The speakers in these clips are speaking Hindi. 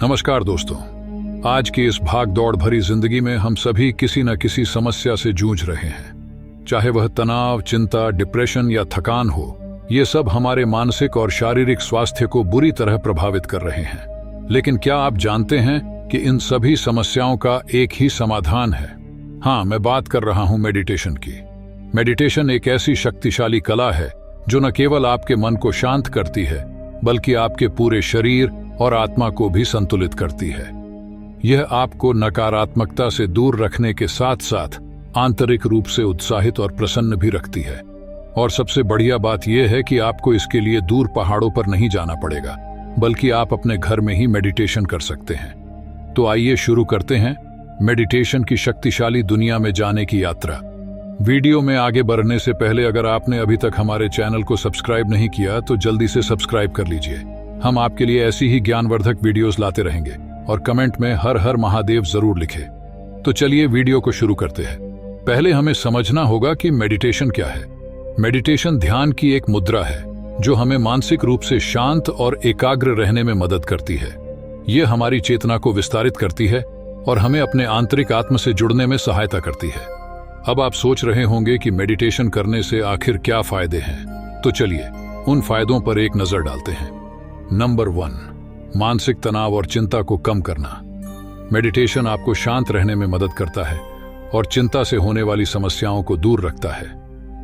नमस्कार दोस्तों। आज की इस भाग दौड़ भरी जिंदगी में हम सभी किसी न किसी समस्या से जूझ रहे हैं। चाहे वह तनाव, चिंता, डिप्रेशन या थकान हो, ये सब हमारे मानसिक और शारीरिक स्वास्थ्य को बुरी तरह प्रभावित कर रहे हैं। लेकिन क्या आप जानते हैं कि इन सभी समस्याओं का एक ही समाधान है? हाँ, मैं बात कर रहा हूं मेडिटेशन की। मेडिटेशन एक ऐसी शक्तिशाली कला है जो न केवल आपके मन को शांत करती है, बल्कि आपके पूरे शरीर और आत्मा को भी संतुलित करती है। यह आपको नकारात्मकता से दूर रखने के साथ साथ आंतरिक रूप से उत्साहित और प्रसन्न भी रखती है। और सबसे बढ़िया बात यह है कि आपको इसके लिए दूर पहाड़ों पर नहीं जाना पड़ेगा, बल्कि आप अपने घर में ही मेडिटेशन कर सकते हैं। तो आइए शुरू करते हैं मेडिटेशन की शक्तिशाली दुनिया में जाने की यात्रा। वीडियो में आगे बढ़ने से पहले अगर आपने अभी तक हमारे चैनल को सब्सक्राइब नहीं किया तो जल्दी से सब्सक्राइब कर लीजिए। हम आपके लिए ऐसी ही ज्ञानवर्धक वीडियोस लाते रहेंगे और कमेंट में हर हर महादेव जरूर लिखें। तो चलिए वीडियो को शुरू करते हैं। पहले हमें समझना होगा कि मेडिटेशन क्या है। मेडिटेशन ध्यान की एक मुद्रा है जो हमें मानसिक रूप से शांत और एकाग्र रहने में मदद करती है। यह हमारी चेतना को विस्तारित करती है और हमें अपने आंतरिक आत्म से जुड़ने में सहायता करती है। अब आप सोच रहे होंगे कि मेडिटेशन करने से आखिर क्या फायदे हैं, तो चलिए उन फायदों पर एक नजर डालते हैं। नंबर 1, मानसिक तनाव और चिंता को कम करना। मेडिटेशन आपको शांत रहने में मदद करता है और चिंता से होने वाली समस्याओं को दूर रखता है।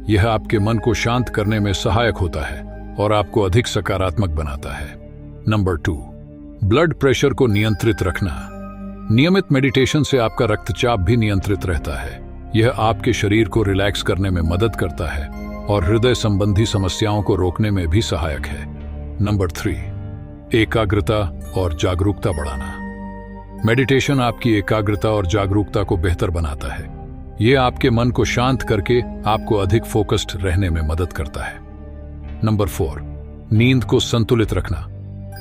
यह आपके मन को शांत करने में सहायक होता है और आपको अधिक सकारात्मक बनाता है। नंबर 2, ब्लड प्रेशर को नियंत्रित रखना। नियमित मेडिटेशन से आपका रक्तचाप भी नियंत्रित रहता है। यह आपके शरीर को रिलैक्स करने में मदद करता है और हृदय संबंधी समस्याओं को रोकने में भी सहायक है। नंबर 3, एकाग्रता और जागरूकता बढ़ाना। मेडिटेशन आपकी एकाग्रता और जागरूकता को बेहतर बनाता है। यह आपके मन को शांत करके आपको अधिक फोकस्ड रहने में मदद करता है। नंबर 4, नींद को संतुलित रखना।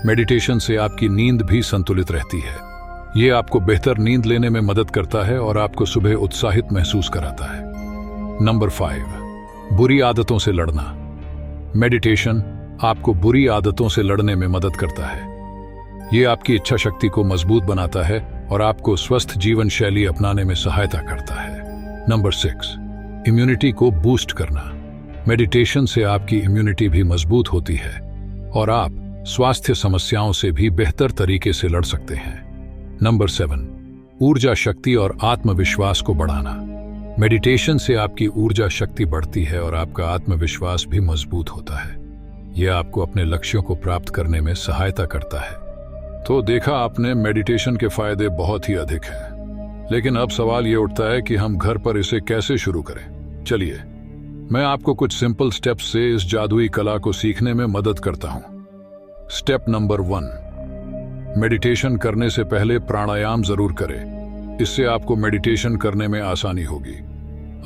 मेडिटेशन से आपकी नींद भी संतुलित रहती है। यह आपको बेहतर नींद लेने में मदद करता है और आपको सुबह उत्साहित महसूस कराता है। नंबर 5, बुरी आदतों से लड़ना। मेडिटेशन आपको बुरी आदतों से लड़ने में मदद करता है। यह आपकी इच्छा शक्ति को मजबूत बनाता है और आपको स्वस्थ जीवन शैली अपनाने में सहायता करता है। नंबर 6, इम्यूनिटी को बूस्ट करना। मेडिटेशन से आपकी इम्यूनिटी भी मजबूत होती है और आप स्वास्थ्य समस्याओं से भी बेहतर तरीके से लड़ सकते हैं। नंबर 7, ऊर्जा शक्ति और आत्मविश्वास को बढ़ाना। मेडिटेशन से आपकी ऊर्जा शक्ति बढ़ती है और आपका आत्मविश्वास भी मजबूत होता है। यह आपको अपने लक्ष्यों को प्राप्त करने में सहायता करता है। तो देखा आपने, मेडिटेशन के फायदे बहुत ही अधिक हैं। लेकिन अब सवाल यह उठता है कि हम घर पर इसे कैसे शुरू करें। चलिए मैं आपको कुछ सिंपल स्टेप्स से इस जादुई कला को सीखने में मदद करता हूं। स्टेप नंबर 1, मेडिटेशन करने से पहले प्राणायाम जरूर करें। इससे आपको मेडिटेशन करने में आसानी होगी।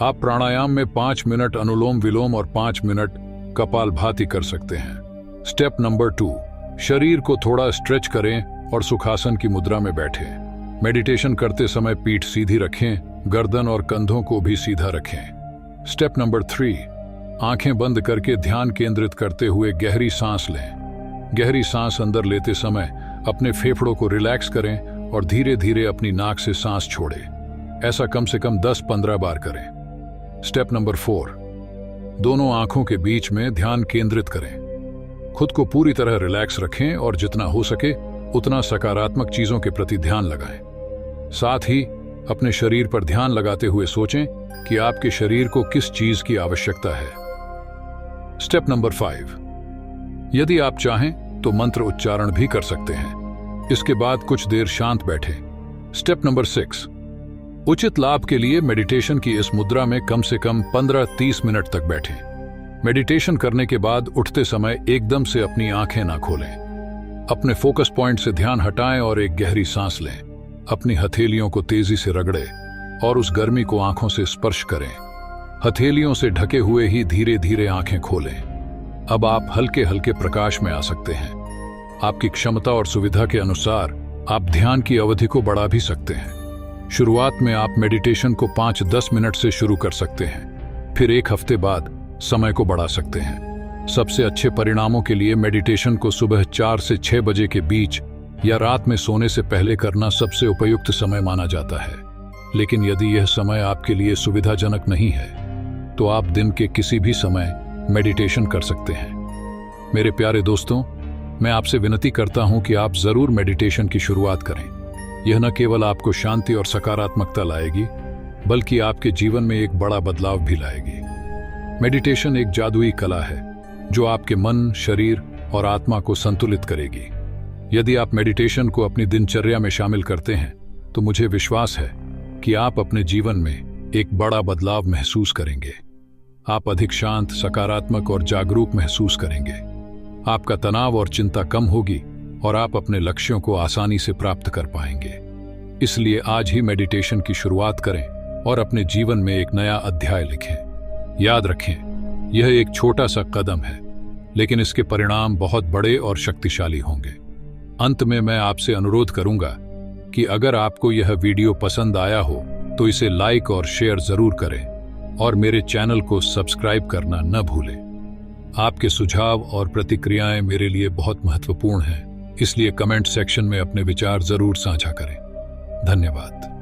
आप प्राणायाम में 5 मिनट अनुलोम विलोम और 5 मिनट कपालभाति कर सकते हैं। स्टेप नंबर 2, शरीर को थोड़ा स्ट्रेच करें और सुखासन की मुद्रा में बैठें। मेडिटेशन करते समय पीठ सीधी रखें, गर्दन और कंधों को भी सीधा रखें। स्टेप नंबर 3, आंखें बंद करके ध्यान केंद्रित करते हुए गहरी सांस लें। गहरी सांस अंदर लेते समय अपने फेफड़ों को रिलैक्स करें और धीरे धीरे अपनी नाक से सांस छोड़ें। ऐसा कम से कम 10-15 बार करें। स्टेप नंबर 4, दोनों आंखों के बीच में ध्यान केंद्रित करें। खुद को पूरी तरह रिलैक्स रखें और जितना हो सके उतना सकारात्मक चीजों के प्रति ध्यान लगाएं। साथ ही अपने शरीर पर ध्यान लगाते हुए सोचें कि आपके शरीर को किस चीज की आवश्यकता है। स्टेप नंबर 5, यदि आप चाहें तो मंत्र उच्चारण भी कर सकते हैं। इसके बाद कुछ देर शांत बैठें। स्टेप नंबर 6, उचित लाभ के लिए मेडिटेशन की इस मुद्रा में कम से कम 15-30 मिनट तक बैठें। मेडिटेशन करने के बाद उठते समय एकदम से अपनी आंखें ना खोलें। अपने फोकस पॉइंट से ध्यान हटाएं और एक गहरी सांस लें। अपनी हथेलियों को तेजी से रगड़ें और उस गर्मी को आंखों से स्पर्श करें। हथेलियों से ढके हुए ही धीरे धीरे आंखें खोलें। अब आप हल्के हल्के प्रकाश में आ सकते हैं। आपकी क्षमता और सुविधा के अनुसार आप ध्यान की अवधि को बढ़ा भी सकते हैं। शुरुआत में आप मेडिटेशन को 5-10 मिनट से शुरू कर सकते हैं, फिर 1 हफ्ते बाद समय को बढ़ा सकते हैं। सबसे अच्छे परिणामों के लिए मेडिटेशन को सुबह 4 से 6 बजे के बीच या रात में सोने से पहले करना सबसे उपयुक्त समय माना जाता है। लेकिन यदि यह समय आपके लिए सुविधाजनक नहीं है तो आप दिन के किसी भी समय मेडिटेशन कर सकते हैं। मेरे प्यारे दोस्तों, मैं आपसे विनती करता हूं कि आप जरूर मेडिटेशन की शुरुआत करें। यह न केवल आपको शांति और सकारात्मकता लाएगी बल्कि आपके जीवन में एक बड़ा बदलाव भी लाएगी। मेडिटेशन एक जादुई कला है जो आपके मन, शरीर और आत्मा को संतुलित करेगी। यदि आप मेडिटेशन को अपनी दिनचर्या में शामिल करते हैं तो मुझे विश्वास है कि आप अपने जीवन में एक बड़ा बदलाव महसूस करेंगे। आप अधिक शांत, सकारात्मक और जागरूक महसूस करेंगे। आपका तनाव और चिंता कम होगी और आप अपने लक्ष्यों को आसानी से प्राप्त कर पाएंगे। इसलिए आज ही मेडिटेशन की शुरुआत करें और अपने जीवन में एक नया अध्याय लिखें। याद रखें, यह एक छोटा सा कदम है, लेकिन इसके परिणाम बहुत बड़े और शक्तिशाली होंगे। अंत में मैं आपसे अनुरोध करूंगा कि अगर आपको यह वीडियो पसंद आया हो तो इसे लाइक और शेयर जरूर करें और मेरे चैनल को सब्सक्राइब करना न भूलें। आपके सुझाव और प्रतिक्रियाएं मेरे लिए बहुत महत्वपूर्ण हैं, इसलिए कमेंट सेक्शन में अपने विचार जरूर साझा करें। धन्यवाद।